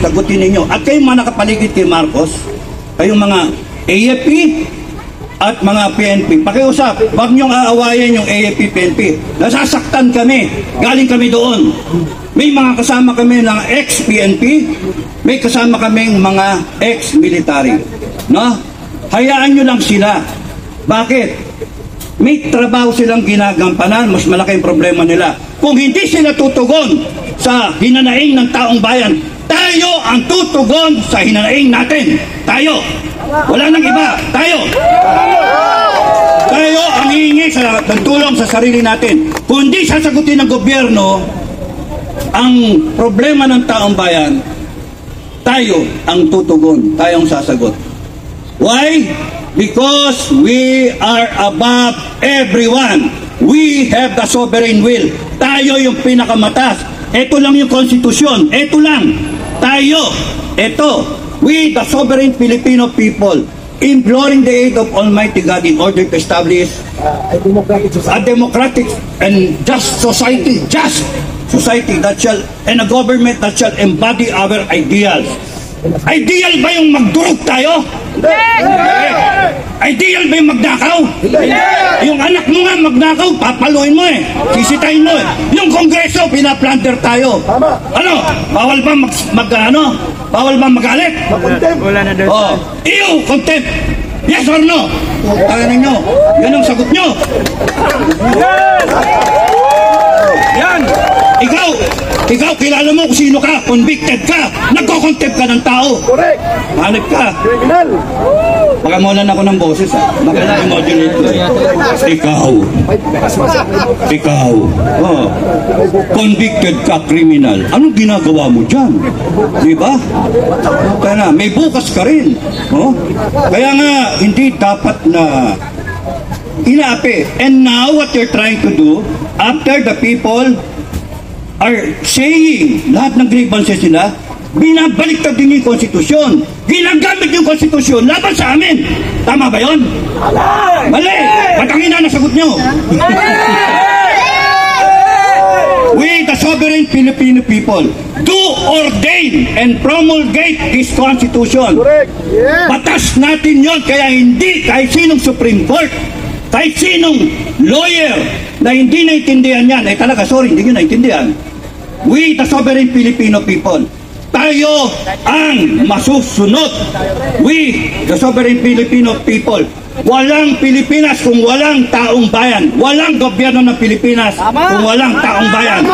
sagutin ninyo. At kayong mga nakapaligid kay Marcos, kayong mga AFP at mga PNP, pakiusap, wag niyong aawayan yung AFP, PNP. Nasasaktan kami, galing kami doon. May mga kasama kami ng ex-PNP, may kasama kaming mga ex-military. No? Hayaan nyo lang sila. Bakit? May trabaho silang ginagampanan, mas malaki yung problema nila. Kung hindi sila tutugon sa hinanaing ng taong bayan, tayo ang tutugon sa hinanaing natin. Tayo. Wala nang iba. Tayo. Tayo ang hihingi ng tulong sa sarili natin. Kung hindi sasagutin ng gobyerno ang problema ng taong bayan, tayo ang tutugon. Tayo ang sasagot. Why? Because we are above everyone. We have the sovereign will. Tayo yung pinakamatas. Ito lang yung konstitusyon. Ito lang. Tayo. Ito. We, the sovereign Filipino people, imploring the aid of Almighty God in order to establish a democratic and just society. Just society that shall, and a government that shall embody our ideals. Ideal ba yung magdurog tayo? Ideal ba yung magnakaw? Yung anak mo nga magnakaw, papaluin mo eh. Sisitahin mo eh. Yung kongreso, pinaplanter tayo. Ano? Bawal ba Bawal ba magalit? Wala na doon. Oh, iyo, contempt. Yes or no? Tayo ninyo. Yan ang sagot nyo. Yan. Ikaw, kilala mo kung sino ka, convicted ka, nagko-contempt ka ng tao. Correct. Hanip ka. Criminal. Baka mawalan ako ng boses ha. Makaka-imagine ito. Ikaw. Oh. Convicted ka, criminal. Anong ginagawa mo dyan? Diba? Kaya na, may bukas ka rin. Oh? Kaya nga, hindi dapat na inaapi. And now, what you're trying to do, after the people are saying lahat ng grievances nila, binabaliktad din yung konstitusyon. Ginagamit yung konstitusyon laban sa amin. Tama ba yun? Mali! Ba't ang ina nasagot nyo? We, the sovereign Filipino people, do ordain and promulgate this constitution. Batas natin yon, kaya hindi kahit sinong Supreme Court, kahit sinong lawyer na hindi naintindihan yan, eh talaga, sorry, hindi nyo naintindihan. We, the sovereign Filipino people, tayo ang masusunod. We, the sovereign Filipino people, walang Pilipinas kung walang taong bayan. Walang gobyerno ng Pilipinas kung walang taong bayan.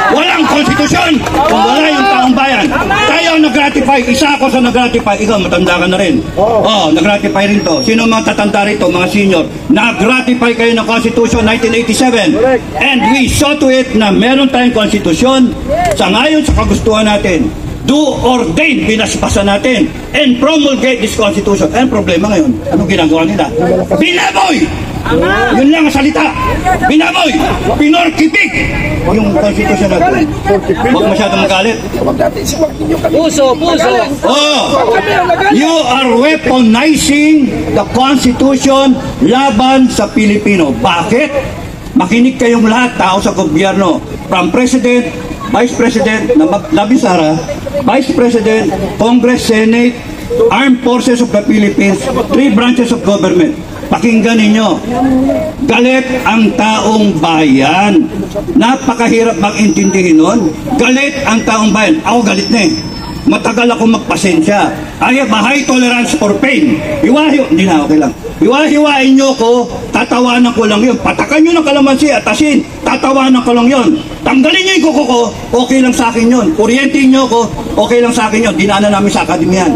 Walang konstitusyon kung wala yung taong bayan. Tayo ang nag-ratify. Isa ako sa nag-ratify. Ikaw, matanda ka na rin. Oh, nag-ratify rin to. Sino mga tatanda rito, mga senior? Nag-ratify kayo ng Constitution 1987. And we saw to it na meron tayong konstitusyon sa ngayon sa kagustuhan natin. Do ordain, binasbasan natin, and promulgate this constitution. Ang problema ngayon, anong ginagawa nila? Binaboy! Yun lang ang salita. Binaboy! Pinorkipik! Yung constitution natin. Huwag masyadong magalit. Puso! Oh! You are weaponizing the constitution laban sa Pilipino. Bakit? Makinig kayong lahat, tao sa gobyerno. From President, Vice President na Labisara, Vice President, Congress, Senate, Armed Forces of the Philippines, 3 branches of government. Pakinggan ninyo. Galit ang taong bayan. Napakahirap mag-intindihin nun. Galit ang taong bayan. Ako galit na eh. Matagal ako magpasensya. I have a high tolerance for pain. Hindi na, okay lang. Hiwa-hiwain nyo ko, tatawanan ko lang yun. Patakan nyo ng kalamansi at asin, tatawanan ko lang yun. Tanggalin nyo yung kuko ko, okay lang sa akin yun. Kuryentin nyo ko, okay lang sa akin yun. Dinaanan namin sa akademiyan.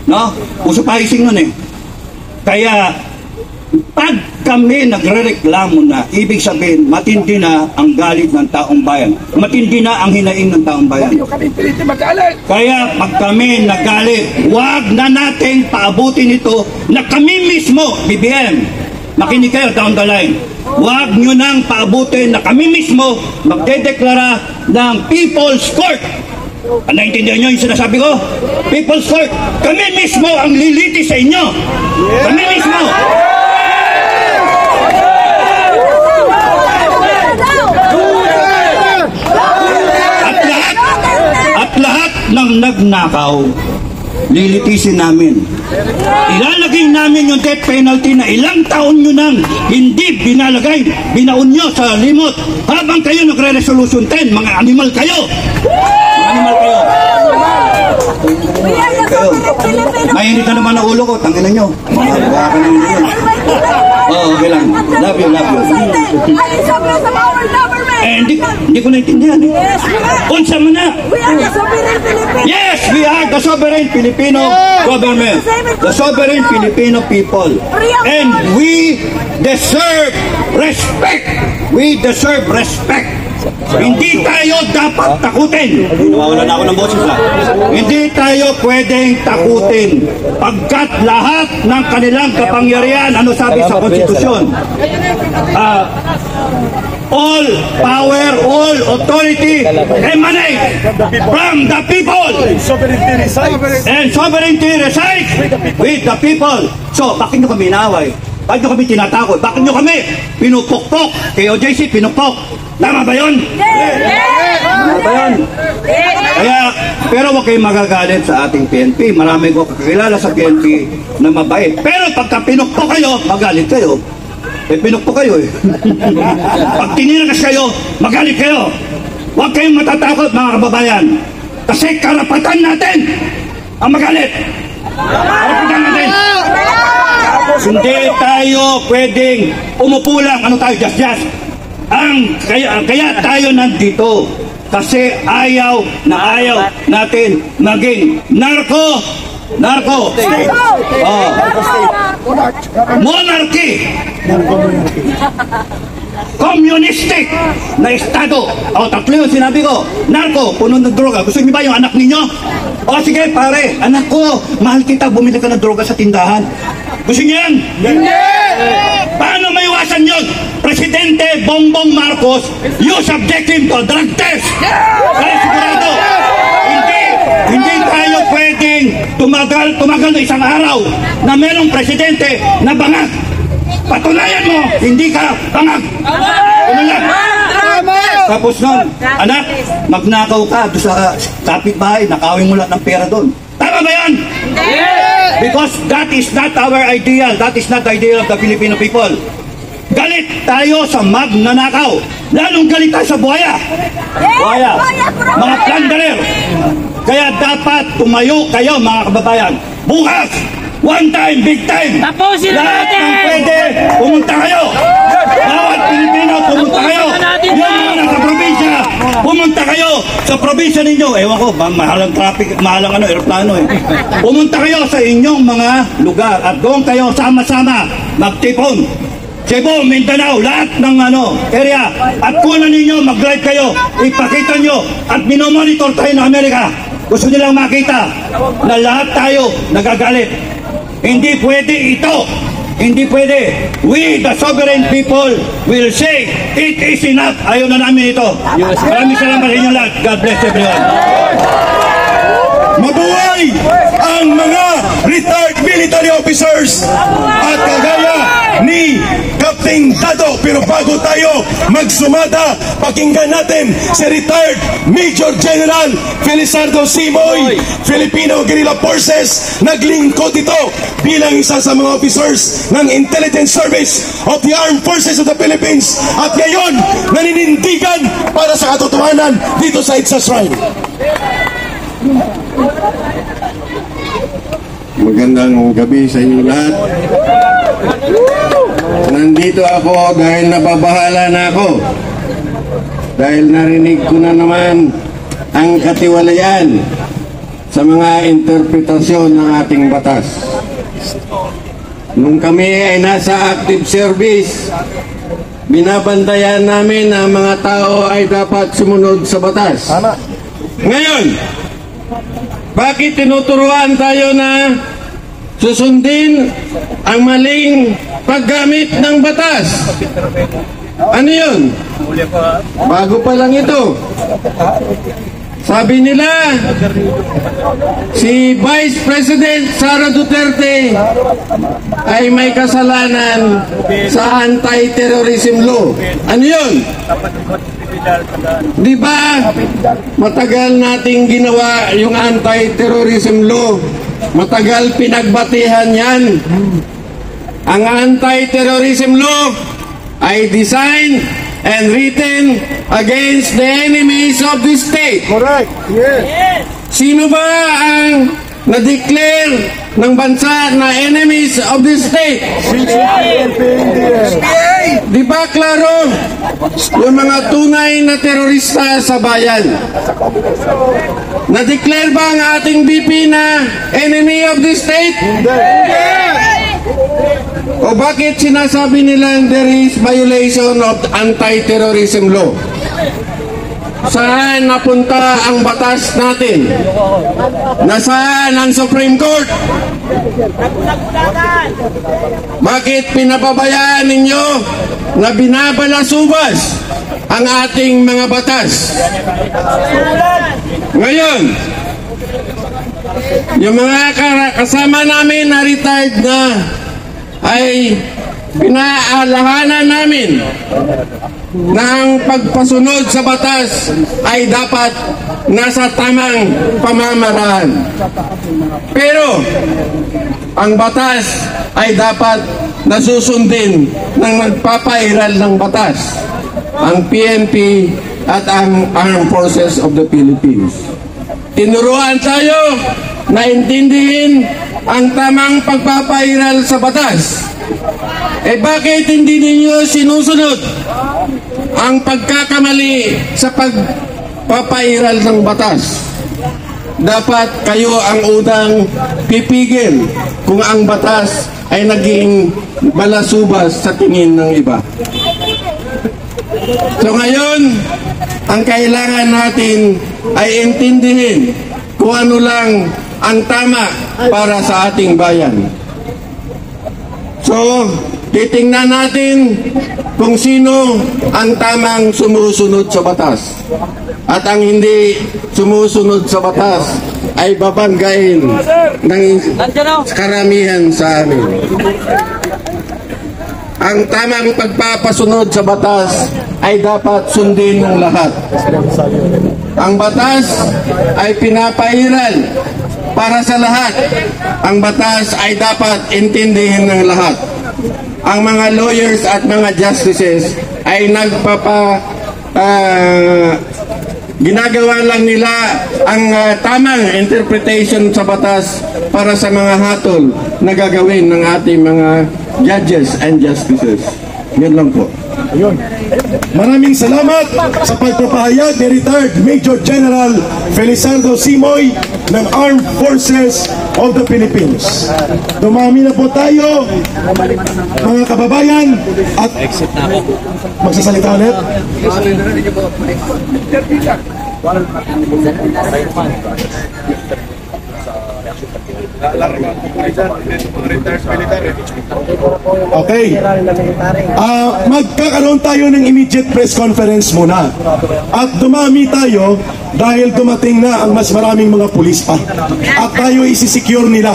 No? Uso pahising nun eh. Kaya, pag kami nagre-reklamo na, ibig sabihin, matindi na ang galit ng taong bayan. Matindi na ang hinaing ng taong bayan. Kaya pag kami nagalit, wag na natin paabutin ito na kami mismo, BBM, makinig kayo down the line. Wag nyo nang paabutin na kami mismo magdedeklara ng People's Court. Naintindihan nyo yung sinasabi ko? People's Court. Kami mismo ang lilitis sa inyo. Kami mismo. At lahat ng nagnakaw, lilitisin namin. Ilalagay namin yung death penalty na ilang taon nyo nang hindi binalagay, binaon nyo sa limot habang kayo nagre-resolution 10. Mga animal kayo! Mga animal kayo! Kayo. Mainit na naman ang ulo ko, tanginan nyo. Mga baka na hindi yun. Okay lang. Love you, love you. Hindi ko naintindihan. Unsa mo na? Yes, we are the sovereign Filipino government. The sovereign Filipino people. And we deserve respect. We deserve respect. Hindi tayo dapat takutin. Nawawala na ako ng boses ha. Hindi tayo pwedeng takutin pagkat lahat ng kanilang kapangyarihan, ano sabi sa konstitusyon? All power, all authority emanate from the people. And sovereignty resides with the people. So, bakit nyo kami inaaway? Bakit nyo kami tinatakot? Bakit nyo kami pinupukpok? Kay OJC, pinupok. Tama ba yun? Tama ba yun? Kaya, pero huwag kayong magagalit sa ating PNP. Marami ko kakilala sa PNP na mabait. Pero pagka pinukpok kayo, magalit kayo. Pinukpok kayo eh. Pag tinirakas kayo, magalit kayo. Huwag kayong matatakot mga kababayan. Kasi karapatan natin ang magalit. Karapatan natin. Hindi tayo pwedeng umupo lang. Ano tayo? Just. Kaya tayo nandito. Kasi ayaw natin maging narco. Monarchy. Communistic na estado. Tatlo yung sinabi ko. Narco, puno ng droga. Gusto niyo ba yung anak ninyo? Sige pare, anak ko, mahal kita, bumili ka ng droga sa tindahan. Gusto niyo yan? Hindi! Paano maiwasan yun? Presidente Bongbong Marcos, you subject him to a drug test. Kaya sigurado, hindi tayo pwedeng tumagal na isang araw na merong presidente na bangag. Patunayan mo, hindi ka bangag. Ano lang? Tapos nun, anak, magnakaw ka doon sa kapitbahay, nakawin mo lahat ng pera doon. Tama ba yan? Because that is not our ideal. That is not the ideal of the Filipino people. Galit tayo sa magnanakaw. Lalong galit tayo sa buhaya. Mga plunderer. Kaya dapat tumayo kayo mga kababayan. Bukas, one time, big time. Tapusin lahat natin! ng pwede, pumunta kayo. Bawat Pilipino, pumunta kayo. Yung mga nasa probinsya, pumunta kayo sa probinsya ninyo. Ewan ko, mahalang traffic, mahalang aeroplano eh. Pumunta kayo sa inyong mga lugar at doon kayo sama-sama magtipon. Cebu, Mindanao, lahat ng area. At kung ninyo, mag-drive kayo, ipakita nyo at minomonitor tayo ng Amerika. Gusto nilang makita na lahat tayo nagagalit. Hindi pwede ito. Hindi pwede. We, the sovereign people, will say, it is enough. Ayaw na namin ito. Maraming salamat sa inyo lahat. God bless everyone. Mabuhay ang mga retired military officers at kagaya ni Captain Dado. Pero bago tayo magsumada, pakinggan natin si retired Major General Felizardo Simoy, Filipino Guerrilla Forces. Naglingkod ito bilang isa sa mga officers ng Intelligence Service of the Armed Forces of the Philippines at ngayon naninindigan para sa katotohanan dito sa Itza Shrine. Magandang gabi sa inyo lahat. Nandito ako dahil nababahala na ako. Dahil narinig ko na naman ang katiwalayan sa mga interpretasyon ng ating batas. Nung kami ay nasa active service, binabantayan namin na ang mga tao ay dapat sumunod sa batas. Ngayon, bakit tinuturuan tayo na susundin ang maling paggamit ng batas? Ano yun? Bago pa lang ito. Sabi nila, si Vice President Sara Duterte ay may kasalanan sa anti-terrorism law. Ano yun? Di ba matagal nating ginawa yung anti-terrorism law? Matagal pinagbatihan yan. Ang anti-terrorism law ay designed and written against the enemies of the state. Correct. Yes. Sino ba ang na-declare ng bansa na enemies of the state? Di ba klaro? Yung mga tunay na terorista sa bayan. Na-declare ba ang ating BP na enemy of the state? O bakit sinasabi nilang there is violation of anti-terrorism law? Saan napunta ang batas natin? Nasaan ang Supreme Court? Bakit pinababayaan ninyo na binabalasubas ang ating mga batas? Ngayon, yung mga kasama namin na retired na ay pinaalahanan namin na ang pagpasunod sa batas ay dapat nasa tamang pamamaraan. Pero ang batas ay dapat nasusundin ng nagpapairal ng batas, ang PNP at ang Armed Forces of the Philippines. Tinuruan tayo na intindihin ang tamang pagpapairal sa batas. Bakit hindi ninyo sinusunod ang pagkakamali sa pagpapairal ng batas? Dapat kayo ang unang pipigil kung ang batas ay naging balasubas sa tingin ng iba. So ngayon, ang kailangan natin ay intindihin kung ano lang ang tama para sa ating bayan. So, titingnan natin kung sino ang tamang sumusunod sa batas. At ang hindi sumusunod sa batas ay babanggain ng karamihan sa amin. Ang tamang pagpapasunod sa batas ay dapat sundin ng lahat. Ang batas ay pinapairal para sa lahat. Ang batas ay dapat intindihin ng lahat. Ang mga lawyers at mga justices ay ginagawa lang nila ang tamang interpretation sa batas para sa mga hatol na gagawin ng ating mga judges and justices. Yan lang po. Ayun. Maraming salamat sa pagpapahayag ni retired Major General Felizardo Simoy ng Armed Forces of the Philippines. Dumami na po tayo, mga kababayan, at magsasalita ulit. Okay. Magkakaroon tayo ng immediate press conference muna. At dumami tayo dahil dumating na ang mas maraming mga pulis pa. At tayo isisecure nila.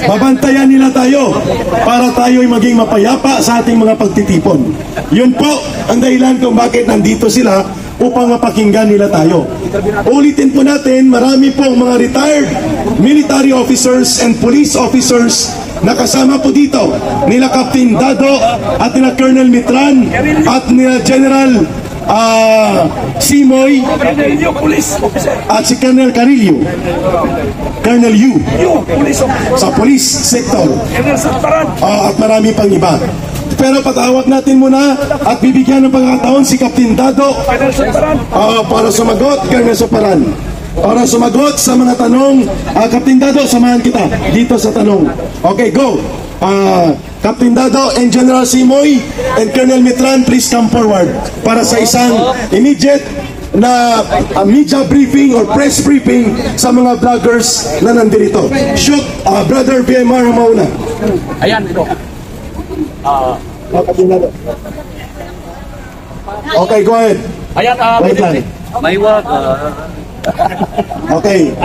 Babantayan nila tayo para tayo ay maging mapayapa sa ating mga pagtitipon. Yun po ang dahilan kung bakit nandito sila, upang mapakinggan nila tayo. Ulitin po natin, marami pong mga retired military officers and police officers na kasama po dito, nila Captain Dado at nila Colonel Mitran at nila General Simoy at si Colonel Carillo, Colonel Yu sa police sector, at marami pang iba. Pero patawag natin muna at bibigyan ng pagkakataon si Captain Dado para sumagot, Colonel Soparan. Para sumagot sa mga tanong, Captain Dado, samahan kita dito sa tanong. Okay, go! Captain Dado and General Simoy and Colonel Mitran, please come forward para sa isang immediate na media briefing or press briefing sa mga vloggers na nandito. Shoot, Brother VMR mauna. Ayan, ito. Okay, go ahead. Ayan, Wait lang. may wag. Okay.